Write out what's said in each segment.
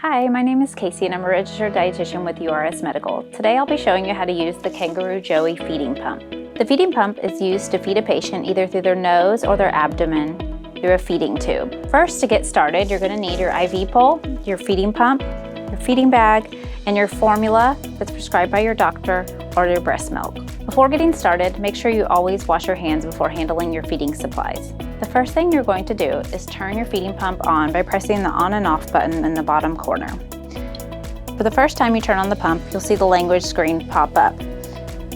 Hi, my name is Casey and I'm a registered dietitian with URS Medical. Today I'll be showing you how to use the Kangaroo Joey feeding pump. The feeding pump is used to feed a patient either through their nose or their abdomen through a feeding tube. First, to get started, you're going to need your IV pole, your feeding pump, your feeding bag, and your formula that's prescribed by your doctor or your breast milk. Before getting started, make sure you always wash your hands before handling your feeding supplies. The first thing you're going to do is turn your feeding pump on by pressing the on and off button in the bottom corner. For the first time you turn on the pump, you'll see the language screen pop up.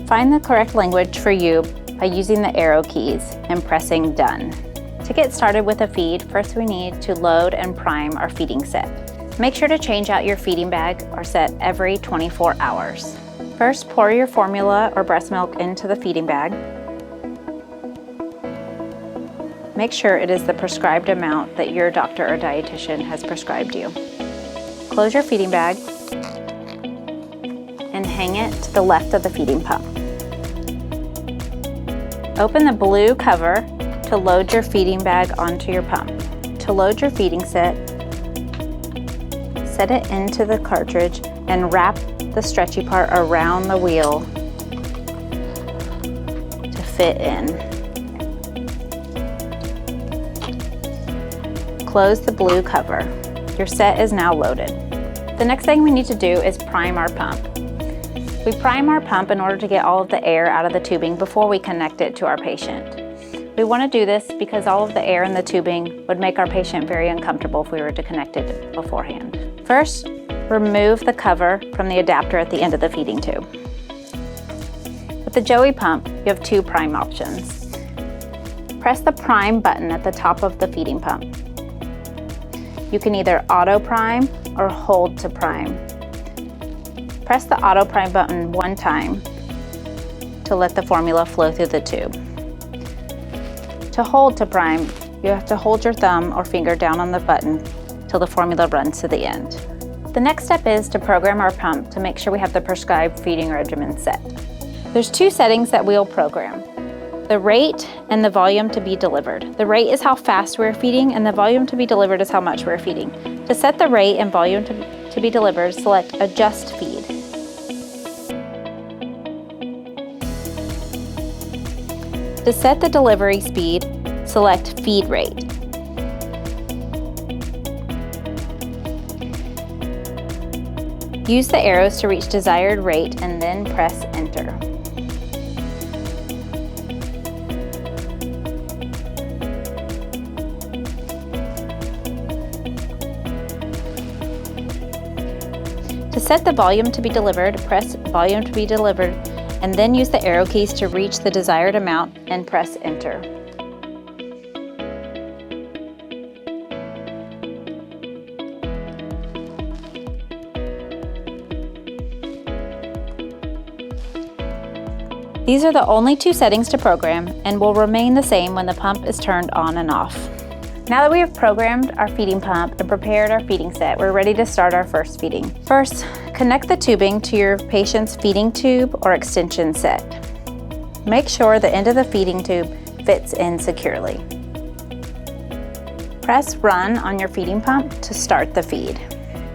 Find the correct language for you by using the arrow keys and pressing done. To get started with a feed, first we need to load and prime our feeding set. Make sure to change out your feeding bag or set every 24 hours. First, pour your formula or breast milk into the feeding bag. Make sure it is the prescribed amount that your doctor or dietitian has prescribed you. Close your feeding bag and hang it to the left of the feeding pump. Open the blue cover to load your feeding bag onto your pump. To load your feeding set, set it into the cartridge and wrap the stretchy part around the wheel to fit in. Close the blue cover. Your set is now loaded. The next thing we need to do is prime our pump. We prime our pump in order to get all of the air out of the tubing before we connect it to our patient. We want to do this because all of the air in the tubing would make our patient very uncomfortable if we were to connect it beforehand. First, remove the cover from the adapter at the end of the feeding tube. With the Joey pump, you have two prime options. Press the prime button at the top of the feeding pump. You can either auto prime or hold to prime. Press the auto prime button one time to let the formula flow through the tube. To hold to prime, you have to hold your thumb or finger down on the button till the formula runs to the end. The next step is to program our pump to make sure we have the prescribed feeding regimen set. There's two settings that we'll program: the rate and the volume to be delivered. The rate is how fast we're feeding, and the volume to be delivered is how much we're feeding. To set the rate and volume to be delivered, select Adjust Feed. To set the delivery speed, select Feed Rate. Use the arrows to reach desired rate and then press Enter. To set the volume to be delivered, press Volume to be delivered, and then use the arrow keys to reach the desired amount and press Enter. These are the only two settings to program and will remain the same when the pump is turned on and off. Now that we have programmed our feeding pump and prepared our feeding set, we're ready to start our first feeding. First, connect the tubing to your patient's feeding tube or extension set. Make sure the end of the feeding tube fits in securely. Press Run on your feeding pump to start the feed.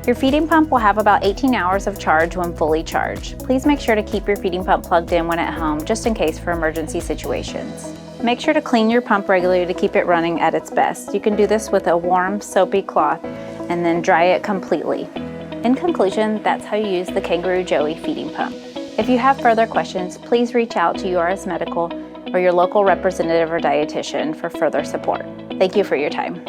Your feeding pump will have about 18 hours of charge when fully charged. Please make sure to keep your feeding pump plugged in when at home, just in case for emergency situations. Make sure to clean your pump regularly to keep it running at its best. You can do this with a warm, soapy cloth and then dry it completely. In conclusion, that's how you use the Kangaroo Joey feeding pump. If you have further questions, please reach out to URS Medical or your local representative or dietitian for further support. Thank you for your time.